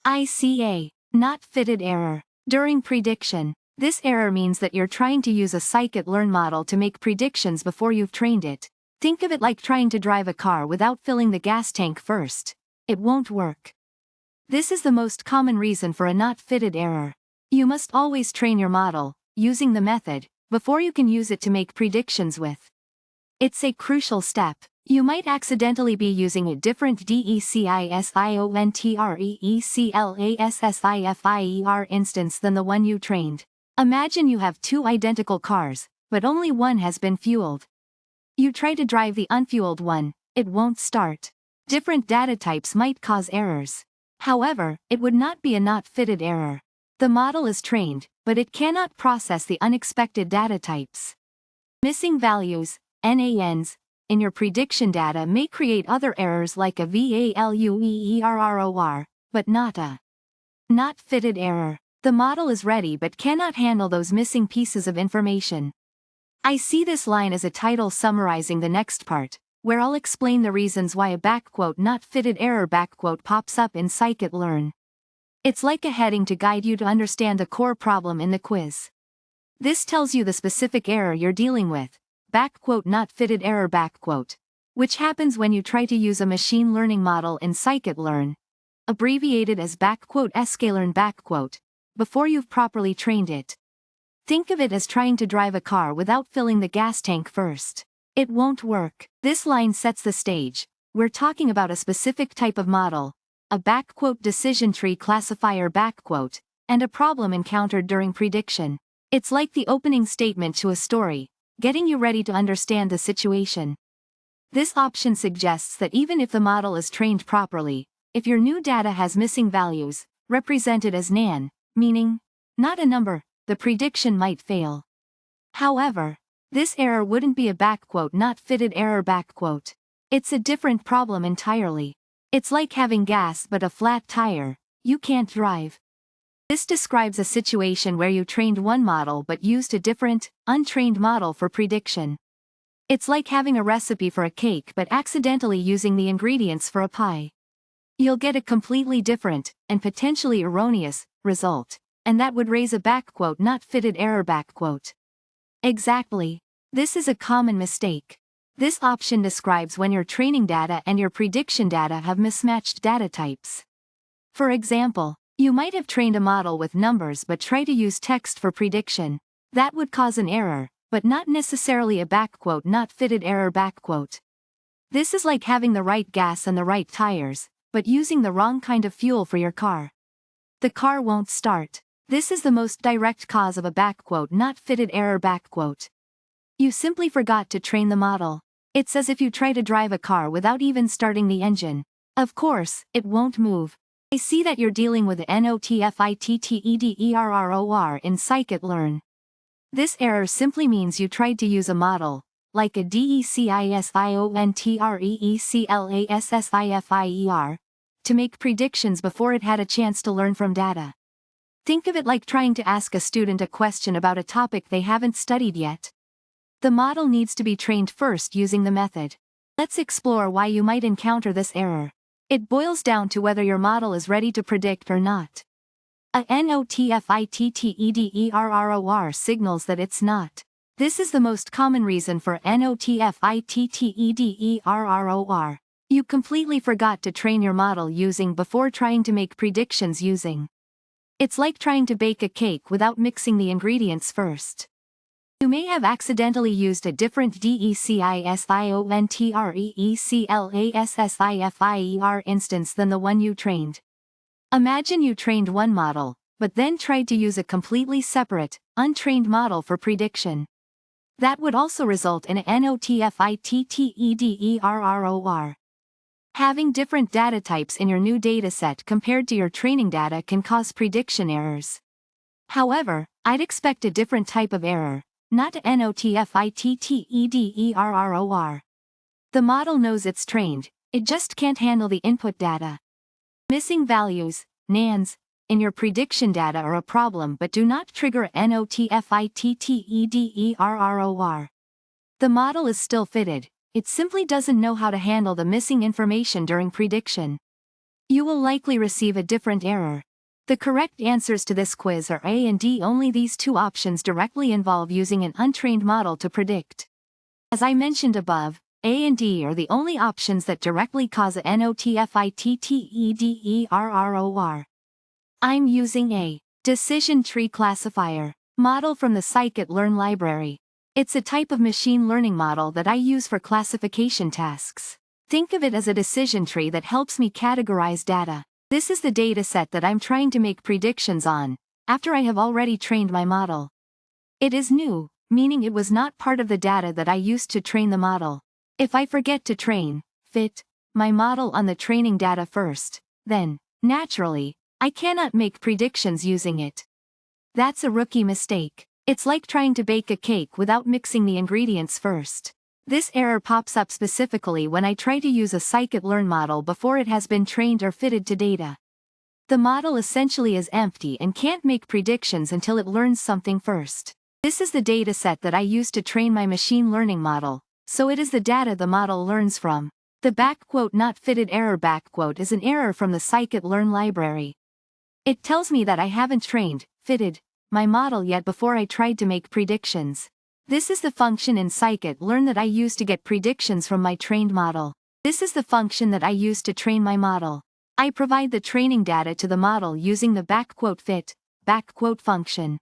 ICA, not fitted error. During prediction. This error means that you're trying to use a scikit-learn model to make predictions before you've trained it. Think of it like trying to drive a car without filling the gas tank first. It won't work. This is the most common reason for a not fitted error. You must always train your model, using the method, before you can use it to make predictions with. It's a crucial step. You might accidentally be using a different DECISIONTREECLASSIFIER instance than the one you trained. Imagine you have two identical cars, but only one has been fueled. You try to drive the unfueled one, it won't start. Different data types might cause errors. However, it would not be a not fitted error. The model is trained, but it cannot process the unexpected data types. Missing values, NaNs, in your prediction data may create other errors like a VALUEERROR, but not a not fitted error. The model is ready but cannot handle those missing pieces of information. I see this line as a title summarizing the next part, where I'll explain the reasons why a not fitted error pops up in scikit-learn. It's like a heading to guide you to understand the core problem in the quiz. This tells you the specific error you're dealing with, not fitted error which happens when you try to use a machine learning model in scikit-learn, abbreviated as Sklearn before you've properly trained it. Think of it as trying to drive a car without filling the gas tank first. It won't work. This line sets the stage. We're talking about a specific type of model, a decision tree classifier and a problem encountered during prediction. It's like the opening statement to a story, getting you ready to understand the situation. This option suggests that even if the model is trained properly, if your new data has missing values, represented as NaN, meaning not a number, the prediction might fail. However, this error wouldn't be a not fitted error It's a different problem entirely. It's like having gas but a flat tire, you can't drive. This describes a situation where you trained one model but used a different, untrained model for prediction. It's like having a recipe for a cake but accidentally using the ingredients for a pie. You'll get a completely different, and potentially erroneous, result, and that would raise a not fitted error Exactly. This is a common mistake. This option describes when your training data and your prediction data have mismatched data types. For example, you might have trained a model with numbers but try to use text for prediction. That would cause an error, but not necessarily a not fitted error This is like having the right gas and the right tires, but using the wrong kind of fuel for your car. The car won't start. This is the most direct cause of a not fitted error You simply forgot to train the model. It's as if you try to drive a car without even starting the engine. Of course, it won't move. I see that you're dealing with NotFittedError in scikit-learn. This error simply means you tried to use a model, like a DECISIONTREECLASSIFIER, to make predictions before it had a chance to learn from data. Think of it like trying to ask a student a question about a topic they haven't studied yet. The model needs to be trained first using the method. Let's explore why you might encounter this error. It boils down to whether your model is ready to predict or not. A NotFittedError signals that it's not. This is the most common reason for NotFittedError. You completely forgot to train your model using before trying to make predictions using. It's like trying to bake a cake without mixing the ingredients first. You may have accidentally used a different DECISIONTREECLASSIFIER instance than the one you trained. Imagine you trained one model, but then tried to use a completely separate, untrained model for prediction. That would also result in a NotFittedError. Having different data types in your new dataset compared to your training data can cause prediction errors. However, I'd expect a different type of error, not a NotFittedError. The model knows it's trained, it just can't handle the input data. Missing values, NaNs, in your prediction data are a problem but do not trigger NotFittedError. The model is still fitted, it simply doesn't know how to handle the missing information during prediction. you will likely receive a different error. The correct answers to this quiz are A and D. Only these two options directly involve using an untrained model to predict. As I mentioned above, A and D are the only options that directly cause a NotFittedError. I'm using a decision tree classifier model from the Sklearn library. It's a type of machine learning model that I use for classification tasks. Think of it as a decision tree that helps me categorize data. This is the dataset that I'm trying to make predictions on, after I have already trained my model. It is new, meaning it was not part of the data that I used to train the model. If I forget to fit my model on the training data first, then, naturally, I cannot make predictions using it. That's a rookie mistake. It's like trying to bake a cake without mixing the ingredients first. This error pops up specifically when I try to use a scikit-learn model before it has been trained or fitted to data. The model essentially is empty and can't make predictions until it learns something first. This is the dataset that I use to train my machine learning model, so it is the data the model learns from. The "NotFittedError" is an error from the scikit-learn library. It tells me that I haven't fitted my model yet before I tried to make predictions. This is the function in scikit-learn that I use to get predictions from my trained model. This is the function that I use to train my model. I provide the training data to the model using the "fit" function.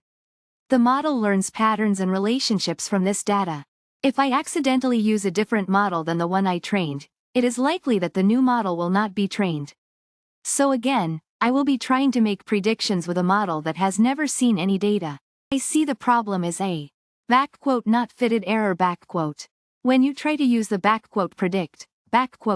The model learns patterns and relationships from this data. If I accidentally use a different model than the one I trained, it is likely that the new model will not be trained. So again, I will be trying to make predictions with a model that has never seen any data. I see the problem is a "NotFittedError". When you try to use the "predict"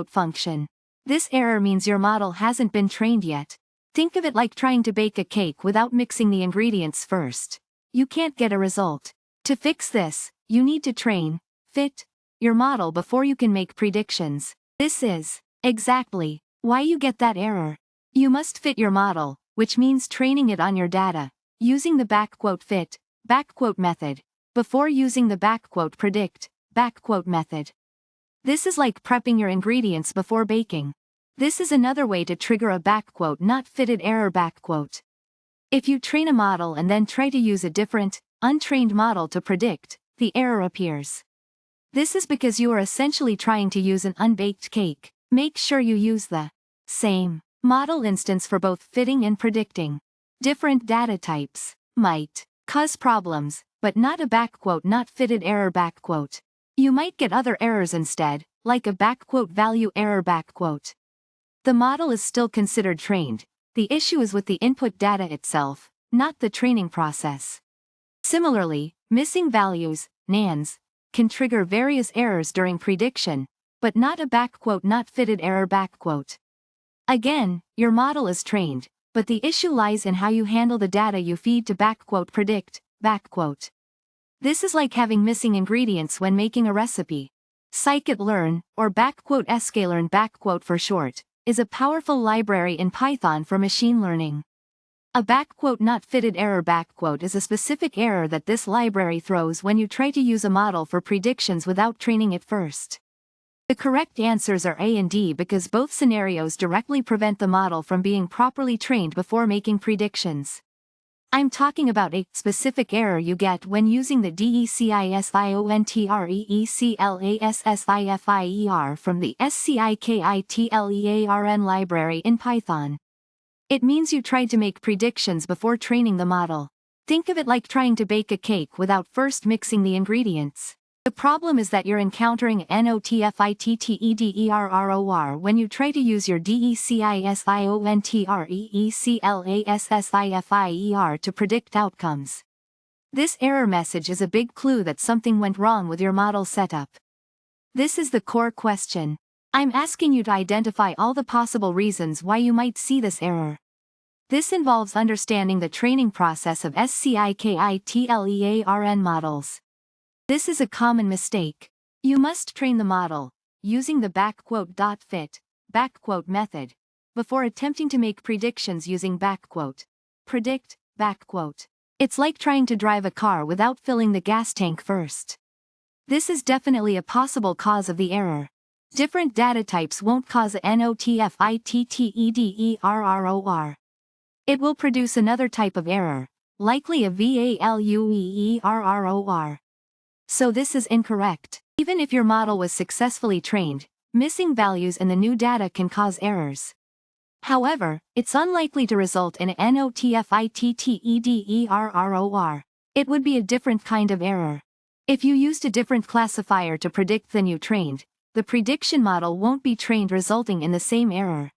function, this error means your model hasn't been trained yet. Think of it like trying to bake a cake without mixing the ingredients first. You can't get a result. To fix this, you need to fit your model before you can make predictions. This is exactly why you get that error. You must fit your model, which means training it on your data, using the "fit" method, before using the "predict" method. This is like prepping your ingredients before baking. This is another way to trigger a "NotFittedError". If you train a model and then try to use a different, untrained model to predict, the error appears. This is because you are essentially trying to use an unbaked cake. Make sure you use the same model instance for both fitting and predicting. Different data types might cause problems, but not a "NotFittedError". You might get other errors instead, like a "value error". The model is still considered trained. The issue is with the input data itself, not the training process. Similarly, missing values, nans, can trigger various errors during prediction, but not a "NotFittedError". Again, your model is trained, but the issue lies in how you handle the data you feed to "predict". This is like having missing ingredients when making a recipe. Scikit-learn, or Sklearn for short, is a powerful library in Python for machine learning. A "NotFittedError" is a specific error that this library throws when you try to use a model for predictions without training it first. The correct answers are A and D because both scenarios directly prevent the model from being properly trained before making predictions. I'm talking about a specific error you get when using the DECISIONTREECLASSIFIER from the SCIKITLEARN library in Python. It means you tried to make predictions before training the model. Think of it like trying to bake a cake without first mixing the ingredients. The problem is that you're encountering NotFittedError when you try to use your DECISIONTREECLASSIFIER to predict outcomes. This error message is a big clue that something went wrong with your model setup. This is the core question. I'm asking you to identify all the possible reasons why you might see this error. This involves understanding the training process of SCIKITLEARN models. This is a common mistake. You must train the model, using the "fit" method, before attempting to make predictions using "predict". It's like trying to drive a car without filling the gas tank first. This is definitely a possible cause of the error. Different data types won't cause a NotFittedError. It will produce another type of error, likely a VALUEERROR. So this is incorrect. Even if your model was successfully trained, missing values in the new data can cause errors. However, it's unlikely to result in a NotFittedError. It would be a different kind of error. If you used a different classifier to predict than you trained, the prediction model won't be trained, resulting in the same error.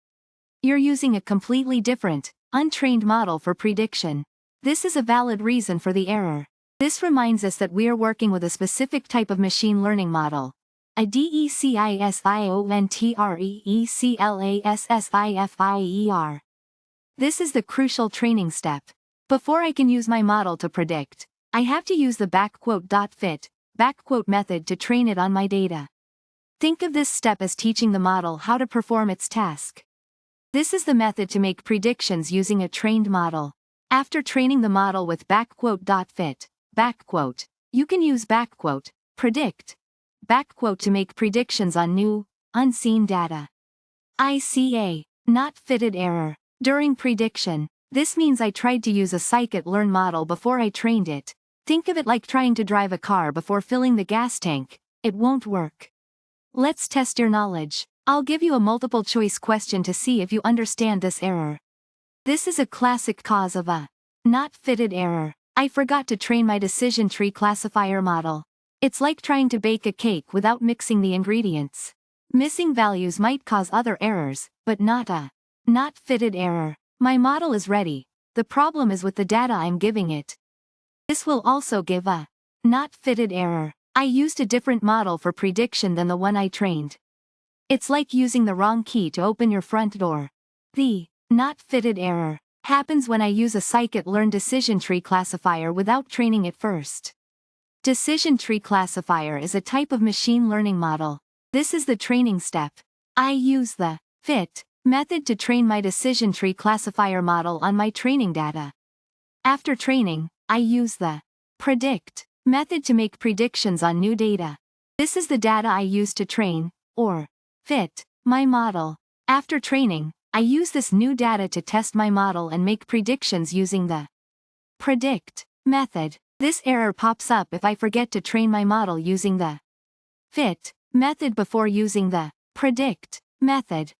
You're using a completely different, untrained model for prediction. This is a valid reason for the error. This reminds us that we are working with a specific type of machine learning model, a DECISIONTREECLASSIFIER. This is the crucial training step. Before I can use my model to predict, I have to use the .fit method to train it on my data. Think of this step as teaching the model how to perform its task. This is the method to make predictions using a trained model. After training the model with .fit, you can use predict, to make predictions on new, unseen data. ICA, not fitted error. During prediction, this means I tried to use a scikit-learn model before I trained it. Think of it like trying to drive a car before filling the gas tank. It won't work. Let's test your knowledge. I'll give you a multiple-choice question to see if you understand this error. This is a classic cause of a not fitted error. I forgot to train my decision tree classifier model. It's like trying to bake a cake without mixing the ingredients. Missing values might cause other errors, but not a not fitted error. My model is ready. The problem is with the data I'm giving it. This will also give a not fitted error. I used a different model for prediction than the one I trained. It's like using the wrong key to open your front door. The not fitted error happens when I use a scikit-learn decision tree classifier without training it first. Decision tree classifier is a type of machine learning model. This is the training step. I use the fit method to train my decision tree classifier model on my training data. After training, I use the predict method to make predictions on new data. This is the data I use to train, or fit, my model. After training, I use this new data to test my model and make predictions using the predict method. This error pops up if I forget to train my model using the fit method before using the predict method.